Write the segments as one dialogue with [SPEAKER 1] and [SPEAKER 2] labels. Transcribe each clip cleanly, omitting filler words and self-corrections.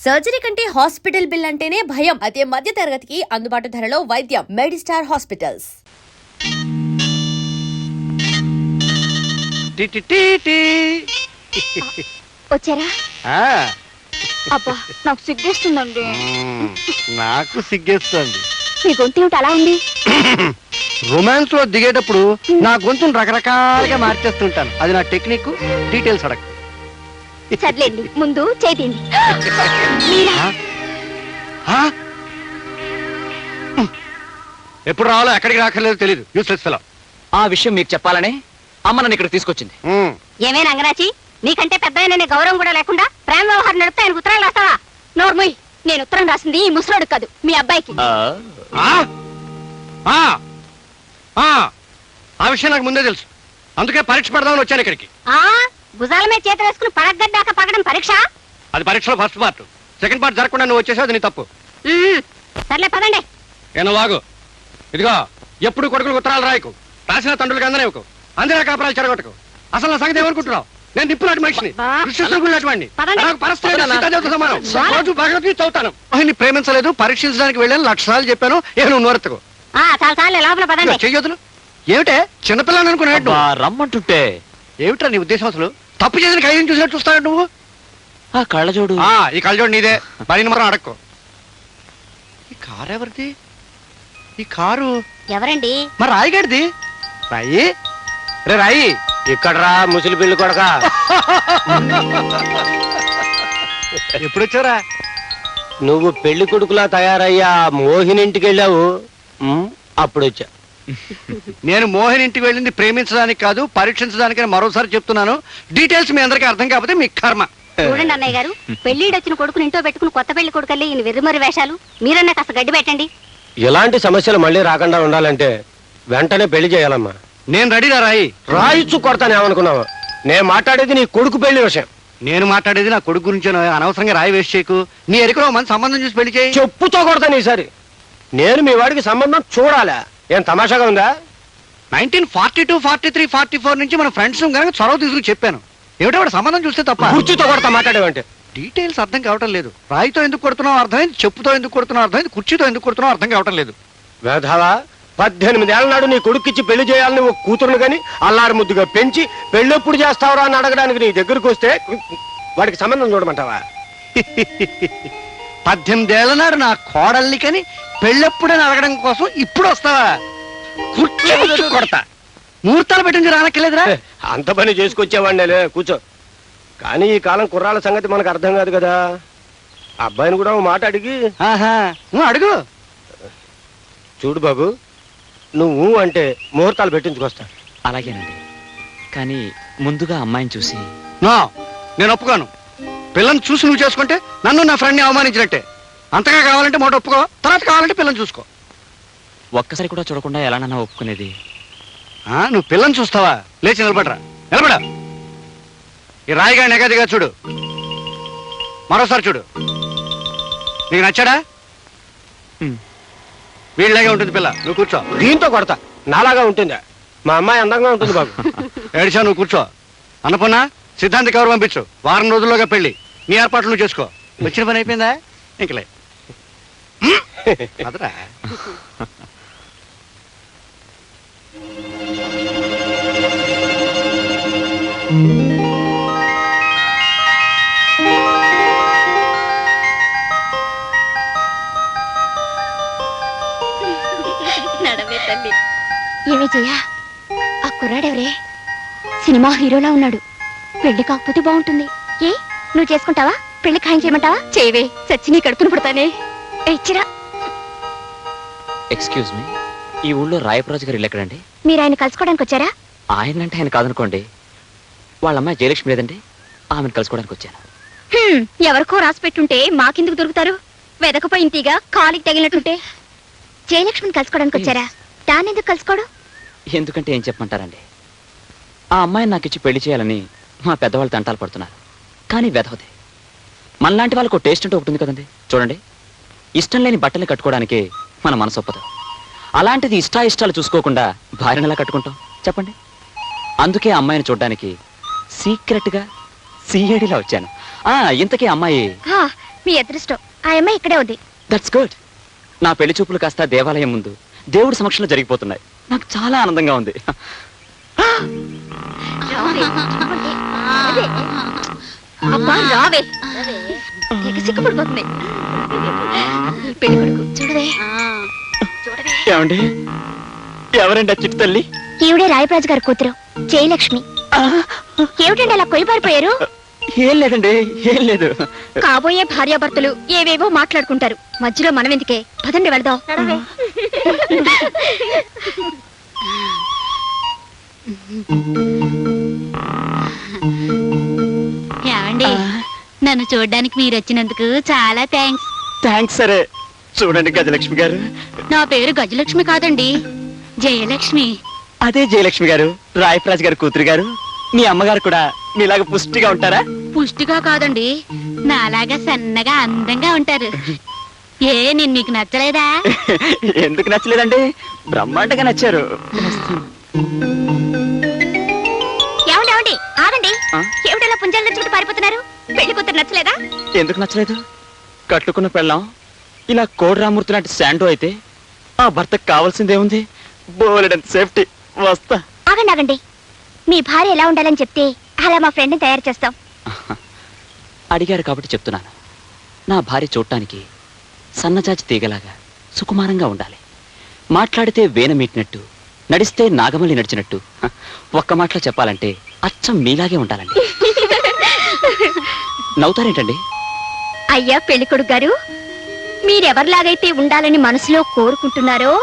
[SPEAKER 1] Surgery కంటే hospital bill అంటేనే భయం. అదే మధ్య తరగతికి అందుబాటు ధరలో వైద్యం. Medistar hospitals.
[SPEAKER 2] వచ్చారా? అబ్బా నాకు సిగ్గేస్తుందండి.
[SPEAKER 3] నాకు సిగ్గేస్తుంది.
[SPEAKER 2] మీ గొంతు ఏమిటి అలా ఉంది?
[SPEAKER 3] రొమాన్స్ లో దిగేటప్పుడు నా గొంతును రకరకాలుగా మార్చేస్తుంటాను. అది నా టెక్నిక్. డీటెయిల్స్ అడగ.
[SPEAKER 2] సర్లేండి, ముందు చేతిండి.
[SPEAKER 3] ఎప్పుడు రావాలో ఎక్కడికి రాకర్లేదో తెలియదు. Useless fellow.
[SPEAKER 4] ఆ విషయం మీకు చెప్పాలని అమ్మ నన్ను ఇక్కడ తీసుకొచ్చింది.
[SPEAKER 2] ఏమైనా అంగరాచి, నీకంటే పెద్ద గౌరవం కూడా లేకుండా ప్రేమ వ్యవహారం నడిపితే ఆయనకు ఉత్తరం రాస్తావా? నోర్మయ్, నేను ఉత్తరం రాసింది ఈ ముసలోడు కాదు, మీ అబ్బాయికి.
[SPEAKER 3] ఆ విషయం నాకు ముందే తెలుసు. అందుకే పరీక్ష పెడదామని వచ్చాను ఇక్కడికి.
[SPEAKER 2] భుజాల మీద చేతి వేసుకుని పడగడ్డాక పగడం పరీక్ష?
[SPEAKER 3] అది పరీక్షలో ఫస్ట్ పార్ట్. సెకండ్ పార్ట్ జరగకుండా నువ్వు వచ్చేసావు, అది నీ తప్పు.
[SPEAKER 2] సర్లే పదండి.
[SPEAKER 3] ఏనో వాగు. ఇదిగో, ఎప్పుడు కొడుకులు ఉత్తరాలు రాయకు, రాసిన తండ్రులకు అందనేవకు, అందిన కాపురాలు చెడగొట్టకు. అసలు నా సంగతి ఏమనుకుంటున్నావు? నేను నిప్పులాంటి మనిషిని, కృష్ణుడిని. నాకు పరస్పరం సమానం. రోజు భగవద్గీత చదువుతాను. ఆయన్ని ప్రేమించలేదు, పరీక్షించడానికి వెళ్ళాను, లక్షణాలు చెప్పాను. ఏను నోరెత్తకు.
[SPEAKER 2] చాలా లోపల పదండి.
[SPEAKER 3] చెయ్యొద్దులు. ఏమిటే చిన్నపిల్లని అనుకున్నాడు?
[SPEAKER 4] రమ్మంటుంటే
[SPEAKER 3] ఏమిట్రా నీ ఉద్దేశం? అసలు తప్పు చేసిన ఖైదీని చూసినట్టు చూస్తాడు నువ్వు.
[SPEAKER 4] ఆ కళ్ళజోడు.
[SPEAKER 3] ఈ కళ్ళజోడు నీదే. పని మాత్రం అడక్కు. ఈ కారు ఎవరిది? ఈ కారు
[SPEAKER 2] ఎవరండి?
[SPEAKER 3] మరి రాయిగాడిది. రాయి రే రాయి.
[SPEAKER 4] ఇక్కడ రా ముసలి పిల్లి కొడక.
[SPEAKER 3] ఎప్పుడు వచ్చారా?
[SPEAKER 4] నువ్వు పెళ్లి కొడుకులా తయారయ్యా మోహినింటికి వెళ్ళావు, అప్పుడు వచ్చా.
[SPEAKER 3] నేను మోహన్ ఇంటికి వెళ్ళింది ప్రేమించడానికి కాదు, పరీక్షించడానికి. మరోసారి చెప్తున్నాను, డీటెయిల్స్ మీ అందరికీ అర్థం కాకపోతే మీ కర్మ.
[SPEAKER 2] చూడండి అన్నయ్య గారు, పెళ్లిడొచ్చిన కొడుకుని ఇంట్లో పెట్టుకుని కొత్త పెళ్లి కొడుకల్లి ఈయన వెర్రిమరి వేషాలు. మీరన్నా కాస్త గడ్డి పెట్టండి.
[SPEAKER 4] ఇలాంటి సమస్యలు మళ్ళీ రాకుండా ఉండాలంటే వెంటనే పెళ్లి చేయాలమ్మా.
[SPEAKER 3] నేను రెడీరా రాయి.
[SPEAKER 4] రాయిచ్చు కొడతానేమనుకున్నావు? నేను మాట్లాడేది నీ కొడుకు పెళ్లి విషయం.
[SPEAKER 3] నేను మాట్లాడేది నా కొడుకు గురించి. అనవసరంగా రాయి వేస్ట్ చేయకు. నీ ఎరుకలో మంచి సంబంధం చూసి పెళ్లి చేయి.
[SPEAKER 4] చెప్పుతో కొడతాను ఈసారి. నేను మీ వాడికి సంబంధం చూడాలా? ఏం తమాషాగా ఉందా?
[SPEAKER 3] 1942, 43, 44 నుంచి మన ఫ్రెండ్స్ కనుక చొరవ తీసుకుని చెప్పాను. ఏమిటో వాడు సంబంధం చూస్తే తప్ప.
[SPEAKER 4] కుర్చీతో కొడతా మాట్లాడేవంటే.
[SPEAKER 3] డీటెయిల్స్ అర్థం కావటం లేదు. రాయితో ఎందుకు కొడుతున్నావు అర్థమైంది, చెప్పుతో ఎందుకు కొడుతున్నావు అర్థమైంది, కుర్చీతో ఎందుకు కొడుతున్నావు అర్థం కావటం లేదు.
[SPEAKER 4] వేధవా, 18 ఏళ్ల నాడు నీ కొడుక్కిచ్చి పెళ్లి చేయాలని ఒక కూతురును గాని అల్లారు ముద్దుగా పెంచి పెళ్ళెప్పుడు చేస్తావురా అని అడగడానికి నీ దగ్గరకు వస్తే వాడికి సంబంధం చూడమంటావా?
[SPEAKER 3] 18 ఏళ్ల నాడు నా కోడల్ని కని పెళ్ళెప్పుడని అడగడం కోసం ఇప్పుడు వస్తావా? కుర్చీ కొడతా. ముహూర్తాలు పెట్టింది రానక్కర్లేదురా.
[SPEAKER 4] అంత పని చేసుకొచ్చేవాడినే. కూర్చో. కానీ ఈ కాలం కుర్రాళ్ళ సంగతి మనకు అర్థం కాదు కదా. అబ్బాయిని కూడా ఓ మాట అడిగి.
[SPEAKER 3] నువ్వు అడుగు.
[SPEAKER 4] చూడు బాబు, నువ్వు అంటే ముహూర్తాలు పెట్టించుకొస్తా.
[SPEAKER 5] అలాగేనండి, కానీ ముందుగా అమ్మాయిని చూసి.
[SPEAKER 3] నేను ఒప్పుకోను. పిల్లని చూసి నువ్వు చేసుకుంటే నన్ను నా ఫ్రెండ్ని అవమానించినట్టే. అంతగా కావాలంటే మాట ఒప్పుకో, తర్వాత కావాలంటే పిల్లని చూసుకో.
[SPEAKER 5] ఒక్కసారి కూడా చూడకుండా ఎలానన్నా ఒప్పుకునేది?
[SPEAKER 3] నువ్వు పిల్లని చూస్తావా? లేచి నిలబడరా. నిలబడా. ఈ రాయిగా నెగదిగా చూడు. మరోసారి చూడు. నీకు నచ్చాడా? వీళ్ళలాగే ఉంటుంది పిల్ల. నువ్వు కూర్చో.
[SPEAKER 4] దీంతో కొడతా. నాలాగా ఉంటుందా? మా అమ్మాయి అందంగా ఉంటుంది బాబు.
[SPEAKER 3] ఏడిచా, నువ్వు కూర్చో. అన్నపూర్ణ, సిద్ధాంతి కవర్ పంపించు. వారం రోజుల్లోగా పెళ్లి. నీ ఏర్పాట్లు నువ్వు చేసుకో. వచ్చిన పని అయిపోయిందా? ఇంకలే అదరా.
[SPEAKER 2] నడవే తల్లి. ఏమే చెయ్య, ఆ కుర్రాడెవరే? సినిమా హీరోలా ఉన్నాడు. పెళ్లి కాకపోతే బాగుంటుంది. ఏ నువ్వు చేసుకుంటావా? పెళ్లి ఖాయం చేయమంటావా? చేయవే, చచ్చి నీ కడుపును పుడతానే. ఇచ్చిరా.
[SPEAKER 5] ఎక్స్క్యూజ్ మీ, ఈ ఊళ్ళో రాయప్రాజు గారు ఇల్లు ఎక్కడండి?
[SPEAKER 2] మీరు ఆయన కలుసుకోవడానికి వచ్చారా?
[SPEAKER 5] ఆయన అంటే ఆయన కాదనుకోండి. వాళ్ళ అమ్మాయి జయలక్ష్మి లేదండి, ఆమెను కలుసుకోవడానికి వచ్చాను.
[SPEAKER 2] ఎవరికో రాసి పెట్టుంటే మాకెందుకు దొరుకుతారు? వెదకపోయిన తీగా కాలికి తగిలినట్టుంటే. జయలక్ష్మిని కలుసుకోవడానికి వచ్చారా? దానెందుకు కలుసుకోడు?
[SPEAKER 5] ఎందుకంటే ఏం చెప్పమంటారండి, ఆ అమ్మాయిని నాకు ఇచ్చి పెళ్లి చేయాలని మా పెద్దవాళ్ళు తంటాలు పడుతున్నారు. కానీ వెధవదే. మనలాంటి వాళ్ళకు టేస్ట్ అంటే ఒకటి ఉంది కదండి. చూడండి, ఇష్టం లేని బట్టలు కట్టుకోవడానికి మన మనసు ఒప్పదు. అలాంటిది ఇష్టాయిష్టాలు చూసుకోకుండా భార్యను ఎలా కట్టుకుంటాం చెప్పండి? అందుకే అమ్మాయిని చూడ్డానికి సీక్రెట్ గా సిఐడిలా వచ్చాను. ఇంతకీ అమ్మాయి
[SPEAKER 2] మీ అదృష్టం ఆ అమ్మాయి ఇక్కడే ఉంది.
[SPEAKER 5] That's good. నా పెళ్లి చూపులు కాస్త దేవాలయం ముందు దేవుడి సమక్షంలో జరిగిపోతున్నాయి. నాకు చాలా ఆనందంగా ఉంది.
[SPEAKER 2] రావే. అదే. అబ్బా రావే. తెగ సిగ్గుపడిపోతుంది. ఈ పెళ్లి కొడుకు చూడవే. చూడవే.
[SPEAKER 5] ఏమండి, ఎవరండి ఆ చిట్టు తల్లి?
[SPEAKER 2] ఈవిడే రాయప్రాజు గారి కూతురు జయలక్ష్మి. ఏమిటండి అలా కొయ్యబారిపోయారు?
[SPEAKER 5] ఏం లేదండి, ఏం లేదు.
[SPEAKER 2] కాబోయే భార్యాభర్తలు ఏవేవో మాట్లాడుకుంటారు, మధ్యలో మనం ఎందుకే? పదండి వెళదాం.
[SPEAKER 6] ఏమండి, నన్ను చూడడానికి మీరు వచ్చినందుకు చాలా థ్యాంక్స్.
[SPEAKER 5] థ్యాంక్స్. సరే చూడండి గజలక్ష్మి గారు,
[SPEAKER 6] నా పేరు గజలక్ష్మి కాదండి, జయలక్ష్మి.
[SPEAKER 5] అదే జయలక్ష్మి గారు, రాయప్రాజ్ గారి కూతురు గారు. మీ అమ్మగారు కూడా మీలాగా పుష్టిగా ఉంటారా?
[SPEAKER 6] పుష్టిగా కాదండి, నాలాగా సన్నగా అందంగా ఉంటారు. ఏ నేను మీకు నచ్చలేదా?
[SPEAKER 5] ఎందుకు నచ్చలేదండి, బ్రహ్మాండంగా నచ్చారు.
[SPEAKER 2] ఏమండి ఏమండి ఆగండి.
[SPEAKER 5] ఆ?
[SPEAKER 2] ఏమిటలా పుంజాలు నచ్చుకుంటూ పారిపోతున్నారు? పెళ్లి కూతురు నచ్చలేదా?
[SPEAKER 5] ఎందుకు నచ్చలేదు? కట్టుకున్న పెళ్ళాం ఇలా కోడిరామూర్తి లాంటి శాండో అయితే ఆ భర్తకు కావాల్సిందేముంది? బోలెడంత సేఫ్టీ. వస్తా.
[SPEAKER 2] ఆగండి ఆగండి. మీ భార్య ఎలా ఉండాలని చెప్తే అలా మా ఫ్రెండ్ని తయారు చేస్తాం.
[SPEAKER 5] అడిగారు కాబట్టి చెప్తున్నాను. నా భార్య చూడటానికి సన్నజాజి తీగలాగా సుకుమారంగా ఉండాలి. మాట్లాడితే వేన మీటినట్టు, నడిస్తే నాగమల్లి నడిచినట్టు. ఒక్క మాటలో చెప్పాలంటే అచ్చం మీలాగే ఉండాలండి. నవ్వుతారేంటండి?
[SPEAKER 2] అయ్యా పెళ్లి కొడుకు గారు, మీరెవరిలాగైతే ఉండాలని మనసులో కోరుకుంటున్నారో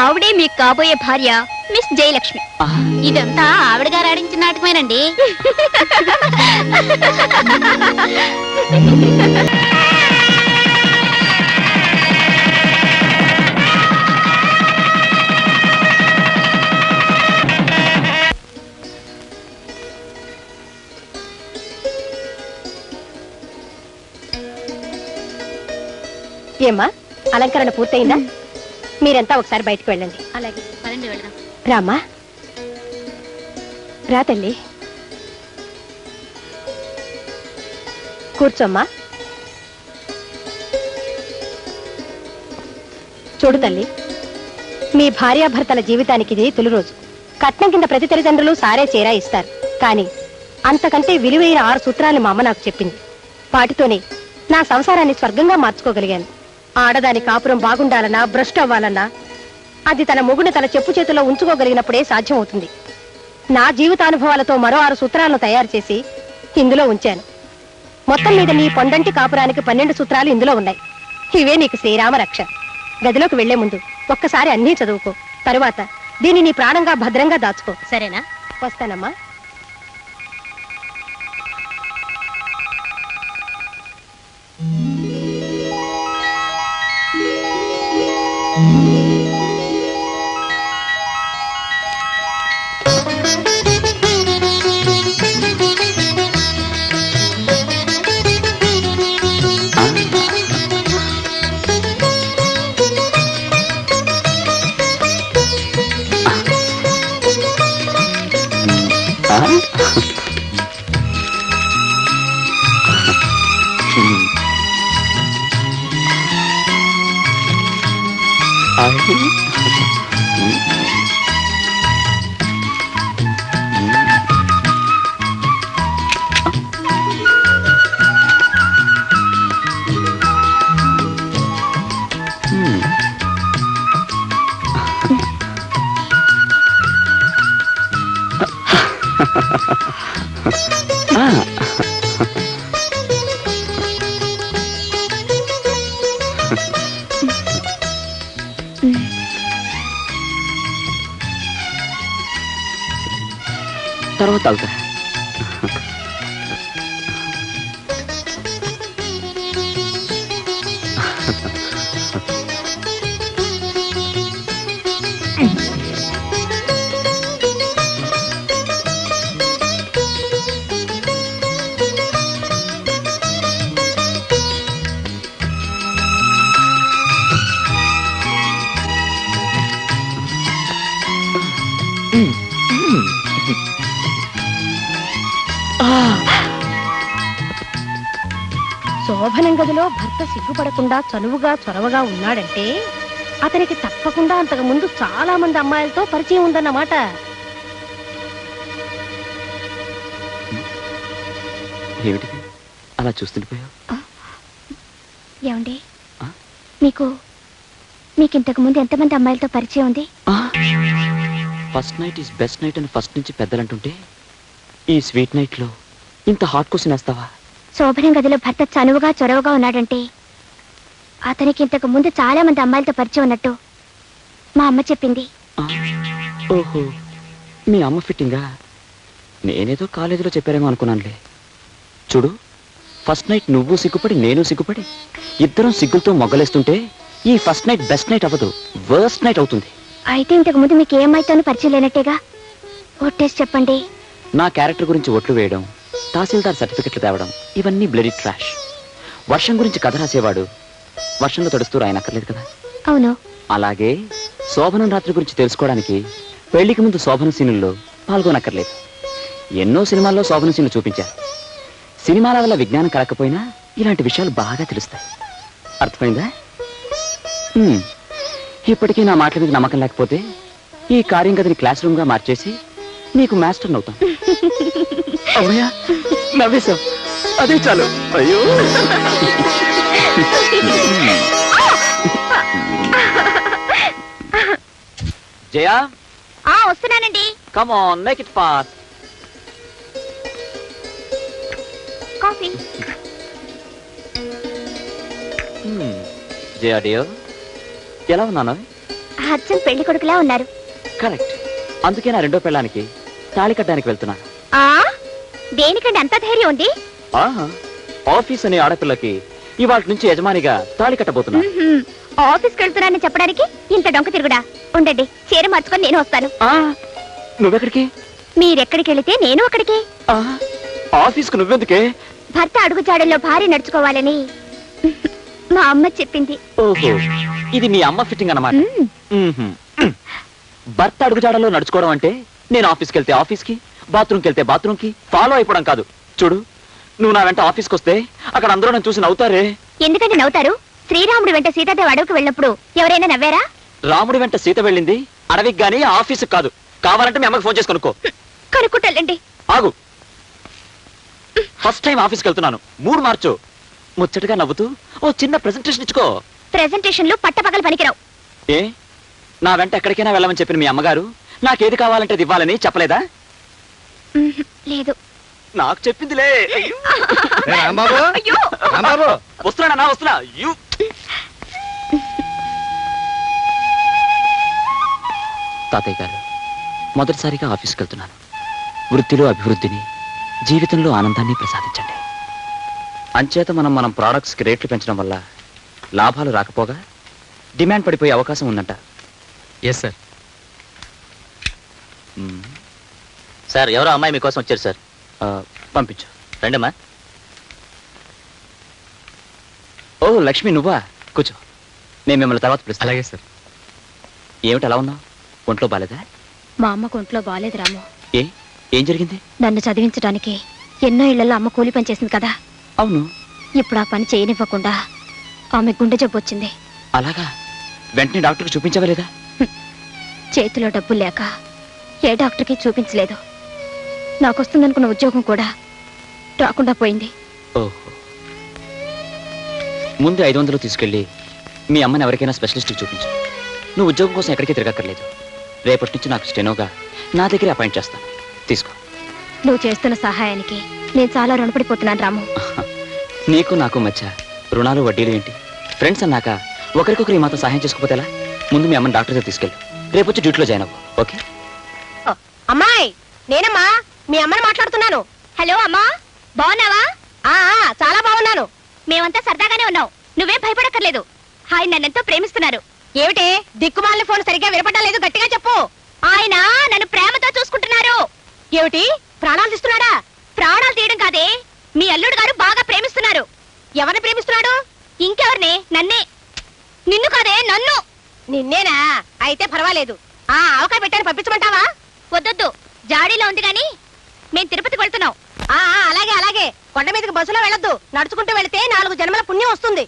[SPEAKER 2] ఆవిడే మీకు కాబోయే భార్య మిస్ జయలక్ష్మి.
[SPEAKER 6] ఇదంతా ఆవిడ గారు ఆడించిన నాటకమేనండి.
[SPEAKER 2] ఏమ్మా అలంకరణ పూర్తయిందా? మీరంతా ఒకసారి బయటకు వెళ్ళండి.
[SPEAKER 6] అలాగే పదండి వెళదాం.
[SPEAKER 2] రామ్మా రా తల్లి, కూర్చోమ్మా. చూడు తల్లి, మీ భార్యాభర్తల జీవితానికి ఇది తొలి రోజు. కట్నం కింద ప్రతి తల్లిదండ్రులు సారే చీరా ఇస్తారు, కానీ అంతకంటే విలువైన 6 సూత్రాలు మా అమ్మ నాకు చెప్పింది. వాటితోనే నా సంసారాన్ని స్వర్గంగా మార్చుకోగలిగాను. ఆడదాని కాపురం బాగుండాలన్నా, భ్రష్టు అవ్వాలన్నా అది తన మొగుడు తన చెప్పు చేతుల్లో ఉంచుకోగలిగినప్పుడే సాధ్యం అవుతుంది. నా జీవితానుభవాలతో మరో 6 సూత్రాలను తయారు చేసి ఇందులో ఉంచాను. మొత్తం మీద నీ పొండంటి కాపురానికి 12 సూత్రాలు ఇందులో ఉన్నాయి. ఇవే నీకు శ్రీరామ రక్ష. గదిలోకి వెళ్లే ముందు ఒక్కసారి అన్నీ చదువుకో. తరువాత దీన్ని నీ ప్రాణంగా భద్రంగా దాచుకో. సరేనా? వస్తానమ్మా.
[SPEAKER 5] తర్వాత తాగుతా.
[SPEAKER 7] గదిలో భర్త సిగ్గుపడకుండా చనువుగా చొరవగా ఉన్నాడంటే అతనికి తప్పకుండా అంతకు ముందు చాలా మంది అమ్మాయిలతో పరిచయం ఉందన్నమాట.
[SPEAKER 5] ఏమిటిది అలా చూస్తుండిపోయావు?
[SPEAKER 2] ఏమండి మీకింతకు ముందు ఎంతమంది అమ్మాయిలతో పరిచయం ఉంది?
[SPEAKER 5] First night is best night అని ఫస్ట్ నుంచి పెద్దలు అంటుంటే ఈ స్వీట్ నైట్ లో ఇంత హాట్ క్వశ్చన్ వేస్తావా?
[SPEAKER 2] శోభనం గదిలో భర్త చనువుగా చొరవగా ఉన్నాడంటే అతనికి ఇంతకు ముందు చాలా మంది అమ్మాయిలతో పరిచయం ఉన్నట్టు మా అమ్మ చెప్పింది.
[SPEAKER 5] ఓహో, మీ అమ్మ ఫిట్టింగా? నేనేదో కాలేజీలో చెప్పారేమో అనుకున్నానులే. చూడు, ఫస్ట్ నైట్ నువ్వు సిగ్గుపడి నేను సిగ్గుపడి ఇద్దరం సిగ్గులతో మొగ్గలేస్తుంటే ఈ ఫస్ట్ నైట్ బెస్ట్ నైట్ అవ్వదు, వర్స్ట్ నైట్ అవుతుంది.
[SPEAKER 2] అయితే ఇంతకు ముందు మీకు ఏ అమ్మాయితోనూ పరిచయం లేనట్టేగా? ఒట్టేసి చెప్పండి.
[SPEAKER 5] నా క్యారెక్టర్ గురించి ఒట్లు వేయడం, తహసీల్దార్ సర్టిఫికెట్లు తేవడం ఇవన్నీ బ్లడీ ట్రాష్. వర్షం గురించి కథ రాసేవాడు వర్షంలో తడుస్తూ రాయనక్కర్లేదు కదా.
[SPEAKER 2] అవును.
[SPEAKER 5] అలాగే శోభనం రాత్రి గురించి తెలుసుకోవడానికి పెళ్లికి ముందు శోభన సీనుల్లో పాల్గొనక్కర్లేదు. ఎన్నో సినిమాల్లో శోభన సీన్లు చూపించారు. సినిమాల వల్ల విజ్ఞానం కలకపోయినా ఇలాంటి విషయాలు బాగా తెలుస్తాయి. అర్థమైందా? ఇప్పటికీ నా మాటల మీద నమ్మకం లేకపోతే ఈ కార్యం గదిని క్లాస్ రూమ్ గా మార్చేసి నీకు మాస్టర్ అవుతాం. అమ్మయ్యా, నవ్వేశాం, అదే చాలు. అయ్యో, జయా
[SPEAKER 2] వస్తున్నానండి.
[SPEAKER 5] Come on, make it fast.
[SPEAKER 2] Coffee.
[SPEAKER 5] Jaya dear, ఎలా ఉన్నాను?
[SPEAKER 2] అచ్చం పెళ్లి కొడుకులా ఉన్నారు.
[SPEAKER 5] కరెక్ట్. అందుకే నా రెండో పెళ్ళానికి తాళి కట్టడానికి వెళ్తున్నాను.
[SPEAKER 2] దేనికండి అంత ధైర్యం ఉంది?
[SPEAKER 5] ఆఫీస్ అనే ఆడపిల్లకి ఇవాళ నుంచి యజమానిగా తాళి కట్టబోతున్నా.
[SPEAKER 2] ఆఫీస్కి వెళ్తున్నానని చెప్పడానికి ఇంత డొంక తిరుగుడా? ఉండండి, చీర మార్చుకొని నేను వస్తాను.
[SPEAKER 5] నువ్వెక్కడికి?
[SPEAKER 2] మీరెక్కడికి వెళితే నేను అక్కడికి.
[SPEAKER 5] ఆఫీస్కు నువ్వెందుకే?
[SPEAKER 2] భర్త అడుగుజాడల్లో భార్య నడుచుకోవాలని మా అమ్మ చెప్పింది.
[SPEAKER 5] ఓహో, ఇది మీ అమ్మ ఫిట్టింగ్ అన్నమాట. భర్త అడుగుజాడలో నడుచుకోవడం అంటే నేను ఆఫీస్కి వెళ్తే ఆఫీస్కి, బాత్రూమ్కి వెళ్తే బాత్రూమ్కి ఫాలో అయిపోవడం కాదు. చూడు, నువ్వు నా వెంట ఆఫీస్కి వస్తే అక్కడ అందరూ నన్ను చూసి నవ్వుతారే.
[SPEAKER 2] ఎందుకంటే నవ్వుతారు? శ్రీరాముడు వెంట సీతాదేవి అడవికి వెళ్ళినప్పుడు ఎవరైనా నవ్వారా?
[SPEAKER 5] రాముడి వెంట సీత వెళ్ళింది అడవికి గానీ ఆఫీస్కి కాదు. కావాలంటే మీ అమ్మకి ఫోన్ చేసి కనుక్కో.
[SPEAKER 2] కనుక్కుంటాలండి.
[SPEAKER 5] ఆగు, ఫస్ట్ టైం ఆఫీస్కి వెళ్తున్నాను, మూడు మార్చు. ముచ్చటగా నవ్వుతూ ఓ చిన్న ప్రెజెంటేషన్ ఇచ్చుకో.
[SPEAKER 2] ప్రెజెంటేషన్లు పట్టపగలు పనికిరావు.
[SPEAKER 5] ఏ, నా వెంట ఎక్కడికైనా వెళ్ళమని చెప్పిన మీ అమ్మగారు నాకేది కావాలంటే అది ఇవ్వాలని చెప్పలేదా?
[SPEAKER 2] లేదు.
[SPEAKER 5] నాకు చెప్పిందిలే.
[SPEAKER 3] రాంబాబు,
[SPEAKER 2] అయ్యో,
[SPEAKER 3] రాంబాబు,
[SPEAKER 5] వస్తున్నా వస్తున్నా. తాతయ్య గారు, మొదటిసారిగా ఆఫీస్కి వెళ్తున్నాను. వృత్తిలో అభివృద్ధిని, జీవితంలో ఆనందాన్ని ప్రసాదించండి. అంచేత మనం ప్రోడక్ట్స్కి రేట్లు పెంచడం వల్ల లాభాలు రాకపోగా డిమాండ్ పడిపోయే అవకాశం ఉందంట.
[SPEAKER 8] Yes sir. సార్, ఎవరో అమ్మాయి మీకోసం వచ్చారు సార్.
[SPEAKER 5] పంపించు.
[SPEAKER 8] రండమ్మా.
[SPEAKER 5] ఓ లక్ష్మి, నువ్వా? కూర్చో, నేను మిమ్మల్ని తర్వాత పిలుస్తాను.
[SPEAKER 8] అలాగే సార్.
[SPEAKER 5] ఏమిటి అలా ఉన్నావు? ఒంట్లో బాలేదా?
[SPEAKER 7] మా అమ్మకు ఒంట్లో బాలేదు రాము.
[SPEAKER 5] ఏం జరిగింది?
[SPEAKER 7] నన్ను చదివించడానికి ఎన్నో ఇళ్లలో అమ్మ కూలి పని చేసింది కదా.
[SPEAKER 5] అవును.
[SPEAKER 7] ఇప్పుడు ఆ పని చేయనివ్వకుండా ఆమె గుండె జబ్బు వచ్చింది.
[SPEAKER 5] అలాగా? వెంటనే డాక్టర్కి చూపించవలేదా?
[SPEAKER 7] చేతిలో డబ్బులు లేక ఏ డాక్టర్కి చూపించలేదు. నాకు వస్తుందనుకున్న ఉద్యోగం కూడా రాకుండా పోయింది.
[SPEAKER 5] ఓహో, ముందు 500 తీసుకెళ్ళి మీ అమ్మని ఎవరికైనా స్పెషలిస్ట్కి చూపించు. నువ్వు ఉద్యోగం కోసం ఎక్కడికి తిరగక్కర్లేదు. రేపటి నుంచి నాకు స్టెనోగా నా దగ్గర అపాయింట్ చేస్తాను. తీసుకో.
[SPEAKER 7] నువ్వు చేస్తున్న సహాయానికి నేను చాలా రుణపడిపోతున్నాను రాము.
[SPEAKER 5] నీకు నాకు మధ్య రుణాలు వడ్డీలు ఏంటి? ఫ్రెండ్స్ అన్నాక ఒకరికొకరు ఈ మాత్రం సహాయం చేసుకోకపోతే ఎలా? ముందు మీ అమ్మని డాక్టర్ దగ్గర తీసుకెళ్ళు. రేపు వచ్చి డ్యూటీలో జాయిన్ అవ్వు. ఓకే?
[SPEAKER 7] అమ్మాయి, నేనమ్మా మీ అమ్మని మాట్లాడుతున్నాను.
[SPEAKER 2] హలో అమ్మా, బాగున్నావా?
[SPEAKER 7] చాలా బాగున్నాను.
[SPEAKER 2] మేమంతా సరదాగానే ఉన్నాం, నువ్వేం భయపడక్కర్లేదు. ఆయన నన్నెంతో ప్రేమిస్తున్నారు.
[SPEAKER 7] ఏమిటి దిక్కుమాలిన ఫోన్ సరిగ్గా వినపడలేదు? గట్టిగా చెప్పు.
[SPEAKER 2] ఆయన నన్ను ప్రేమతో చూసుకుంటున్నారు.
[SPEAKER 7] ఏమిటి ప్రాణాలు తీస్తున్నాడా?
[SPEAKER 2] ప్రాణాలు తీయడం కాదే, మీ అల్లుడు గారు బాగా ప్రేమిస్తున్నారు.
[SPEAKER 7] ఎవరిని ప్రేమిస్తున్నాడు?
[SPEAKER 2] ఇంకెవరిని? నన్నే. నిన్ను కాదే, నన్ను.
[SPEAKER 7] నిన్నేనా? అయితే పర్వాలేదు. ఆవకాయ పెట్టాను, పంపించమంటావా?
[SPEAKER 2] వద్దొద్దు, జాడీలో ఉంది గాని మేం తిరుపతికి వెళ్తున్నాం. అలాగే అలాగే కొండ మీదకి బస్సులో వెళ్ళొద్దు, నడుచుకుంటూ వెళితే 4 జన్మల పుణ్యం వస్తుంది.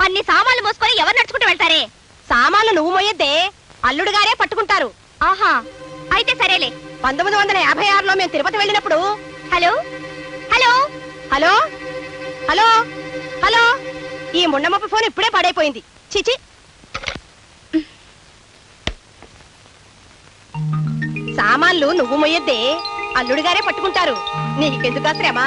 [SPEAKER 2] అన్ని సామాన్లు మోసుకొని ఎవరు నడుచుకుంటూ వెళ్తారే? సామాన్లు నువ్వు మోయొద్దే, అల్లుడు గారే పట్టుకుంటారు. ఆహా, అయితే సరేలే. 1956లో మేము తిరుపతి వెళ్ళినప్పుడు hello hello hello hello hello ఈ ముండమప్ప ఫోన్ ఇప్పుడే పడైపోయింది. చిచి, సామాన్లు నువ్వు మొయ్యొద్దే, అల్లుడు గారే పట్టుకుంటారు. నీకెందుకు శ్రమ?